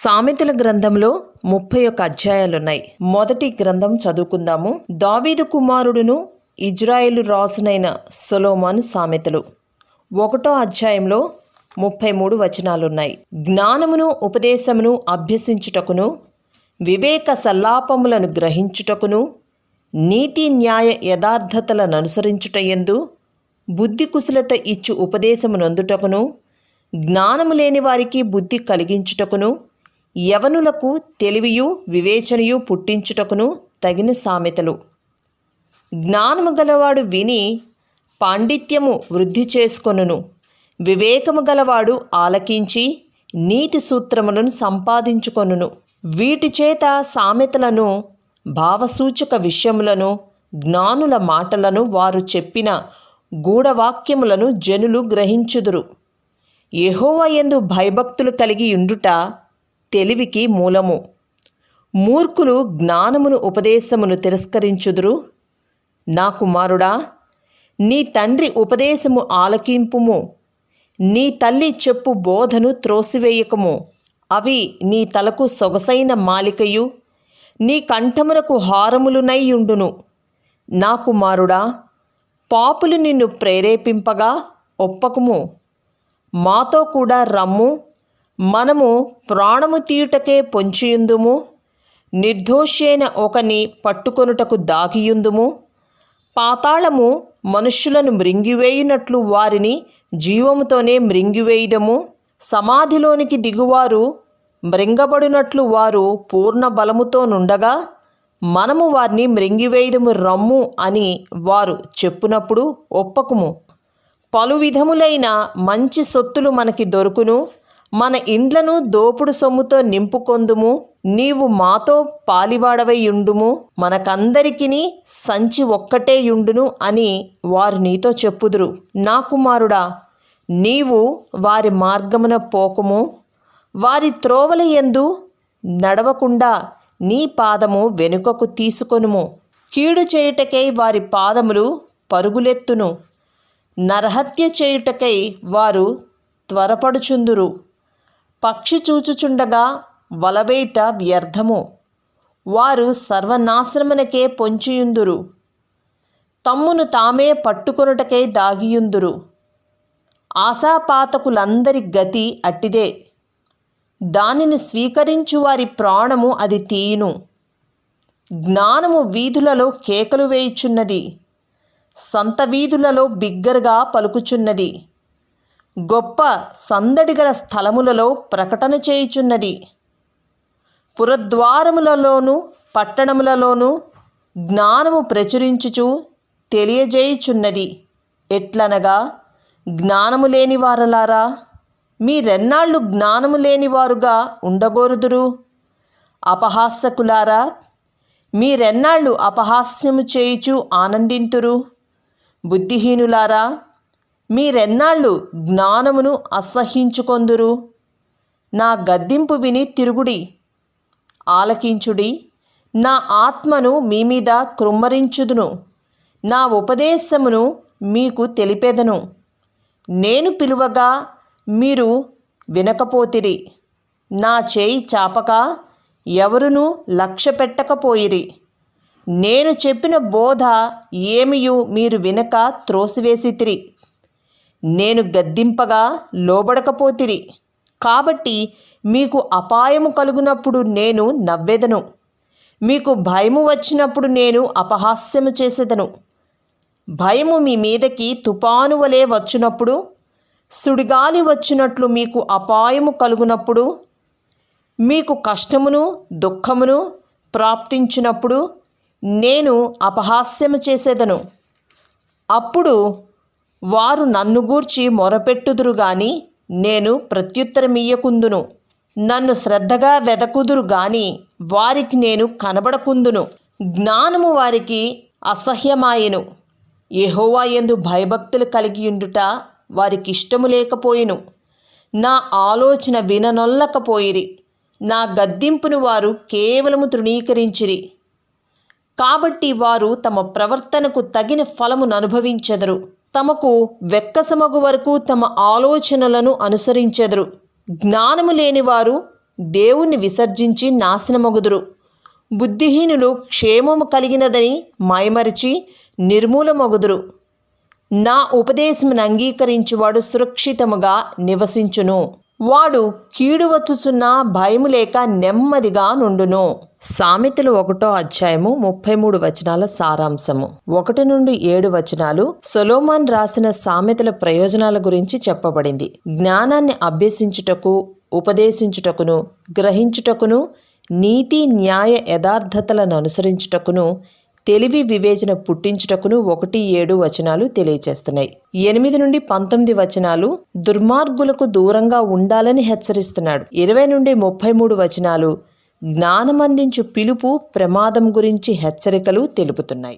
సామెతల గ్రంథంలో 31 అధ్యాయాలున్నాయి. మొదటి గ్రంథం చదువుకుందాము. దావీదు కుమారుడును ఇజ్రాయేలు రాజునైన సొలొమోను సామెతలు 1వ అధ్యాయంలో 33 వచనాలున్నాయి. జ్ఞానమును ఉపదేశమును అభ్యసించుటకును, వివేక సల్లాపములను గ్రహించుటకును, నీతి న్యాయ యథార్థతలను అనుసరించుటయందు, బుద్ధి కుశలత ఇచ్చు ఉపదేశమునందుటకును, జ్ఞానము లేని వారికి బుద్ధి కలిగించుటకును, యవనులకు తెలివియు వివేచనయు పుట్టించుటకును తగిన సామెతలు. జ్ఞానము గలవాడు విని పాండిత్యము వృద్ధి చేసుకొనును, వివేకము గలవాడు ఆలకించి నీతి సూత్రములను సంపాదించుకొనును. వీటి చేత సామెతలను, భావసూచక విషయములను, జ్ఞానుల మాటలను, వారు చెప్పిన గూఢవాక్యములను జనులు గ్రహించుదురు. యెహోవా యందు భయభక్తులు కలిగి ఉండుట తెలివికి మూలము. మూర్ఖులు జ్ఞానమును ఉపదేశమును తిరస్కరించుదురు. నా కుమారుడా, నీ తండ్రి ఉపదేశము ఆలకింపుము, నీ తల్లి చెప్పు బోధను త్రోసివేయకము. అవి నీ తలకు సొగసైన మాలికయు, నీ కంఠమునకు హారములునై ఉండును. నా కుమారుడా, పాపులు నిన్ను ప్రేరేపింపగా ఒప్పకుము. మాతో కూడా రమ్ము, మనము ప్రాణము తీయుటకే పొంచియుందుము. నిర్దోషి అయిన ఒకని పట్టుకొనుటకు దాగియుందుము. పాతాళము మనుష్యులను మృంగివేయునట్లు వారిని జీవముతోనే మృంగివేయుదము. సమాధిలోనికి దిగువారు మృంగబడినట్లు వారు పూర్ణ బలముతో నుండగా మనము వారిని మృంగివేయుదము రమ్ము అని వారు చెప్పునప్పుడు ఒప్పకుము. పలు విధములైన మంచి సొత్తులు మనకి దొరుకును, మన ఇండ్లను దోపుడు సొమ్ముతో నింపుకొందుము. నీవు మాతో పాలివాడవై యుండుము, మనకందరికిని సంచి ఒక్కటే యుండును అని వారు నీతో చెప్పుదురు. నా కుమారుడా, నీవు వారి మార్గమున పోకుము, వారి త్రోవల యందు నడవకుండా నీ పాదము వెనుకకు తీసుకొనుము. కీడు చేయుటకై వారి పాదములు పరుగులెత్తును, నరహత్య చేయుటకై వారు త్వరపడుచుందురు. పక్షి చూచుచుండగా వలవేట వ్యర్థము, వారు సర్వనాశనమునకే పొంచియుందురు. తమ్మును తామే పట్టుకొనుటకై దాగియుందురు. ఆశాపాతకులందరి గతి అట్టిదే, దానిని స్వీకరించు వారి ప్రాణము అది తీయును. జ్ఞానము వీధులలో కేకలు వేయుచున్నది, సంత వీధులలో బిగ్గరగా పలుకుచున్నది. గొప్ప సందడిగల స్థలములలో ప్రకటన చేయుచున్నది. పురద్వారములలోను పట్టణములలోను జ్ఞానము ప్రచురించుచు తెలియజేయుచున్నది. ఎట్లనగా, జ్ఞానము లేని వారలారా, మీరెన్నాళ్ళు జ్ఞానము లేనివారుగా ఉండగోరుదురు? అపహాస్యకులారా, మీరెన్నాళ్ళు అపహాస్యము చేయుచు ఆనందింతురు? బుద్ధిహీనులారా, మీరెన్నాళ్ళు జ్ఞానమును అసహ్యించుకొందురు? నా గద్దింపు విని తిరుగుడి, ఆలకించుడి. నా ఆత్మను మీ మీద కృమ్మరించుదును, నా ఉపదేశమును మీకు తెలిపెదను. నేను పిలువగా మీరు వినకపోతిరి, నా చేయి చాపక ఎవరునూ లక్ష్య పెట్టకపోయిరి. నేను చెప్పిన బోధ ఏమియు మీరు వినక త్రోసివేసితిరి. నేను గద్దింపగా లోబడకపోతిరి. కాబట్టి మీకు అపాయము కలుగునప్పుడు నేను నవ్వెదను, మీకు భయము వచ్చినప్పుడు నేను అపహాస్యము చేసేదను. భయము మీ మీదకి తుపాను వలె వచ్చినప్పుడు, సుడిగాలి వచ్చినట్లు మీకు అపాయము కలుగునప్పుడు, మీకు కష్టమును దుఃఖమును ప్రాప్తించినప్పుడు నేను అపహాస్యము చేసేదను. అప్పుడు వారు నన్ను గూర్చి మొరపెట్టుదురు గాని నేను ప్రత్యుత్తరమియ్యకుందును. నన్ను శ్రద్ధగా వెదకుదురు గాని వారికి నేను కనబడకుందును. జ్ఞానము వారికి అసహ్యమాయెను. యెహోవా యందు భయభక్తులు కలిగియుండుట వారికి ఇష్టము లేకపోయెను. నా ఆలోచన విననొల్లకపోయిరి. నా గద్దింపును వారు కేవలము తృణీకరించిరి. కాబట్టి వారు తమ ప్రవర్తనకు తగిన ఫలమును అనుభవించెదరు. తమకు వెక్కసమగు వరకు తమ ఆలోచనలను అనుసరించెదరు. జ్ఞానము లేనివారు దేవుణ్ణి విసర్జించి నాశనమగుదురు. బుద్ధిహీనులు క్షేమము కలిగినదని మైమరిచి నిర్మూలమగుదురు. నా ఉపదేశమును అంగీకరించువాడు సురక్షితముగా నివసించును. వాడు కీడు వచ్చుచున్న భయము లేక నెమ్మదిగా నుండును. సామెతలు 1వ అధ్యాయము 33 వచనాల సారాంశము. 1 నుండి 7 వచనాలు సొలొమోన్ రాసిన సామెతల ప్రయోజనాల గురించి చెప్పబడింది. జ్ఞానాన్ని అభ్యసించుటకు, ఉపదేశించుటకును, గ్రహించుటకును, నీతి న్యాయ యథార్థతలను అనుసరించుటకును, తెలివి వివేచన పుట్టించుటకును 1-7 వచనాలు తెలియచేస్తున్నాయి. 8 నుండి 19 వచనాలు దుర్మార్గులకు దూరంగా ఉండాలని హెచ్చరిస్తున్నాడు. 20 నుండి 33 వచనాలు జ్ఞానమందించు పిలుపు, ప్రమాదం గురించి హెచ్చరికలు తెలుపుతున్నాయి.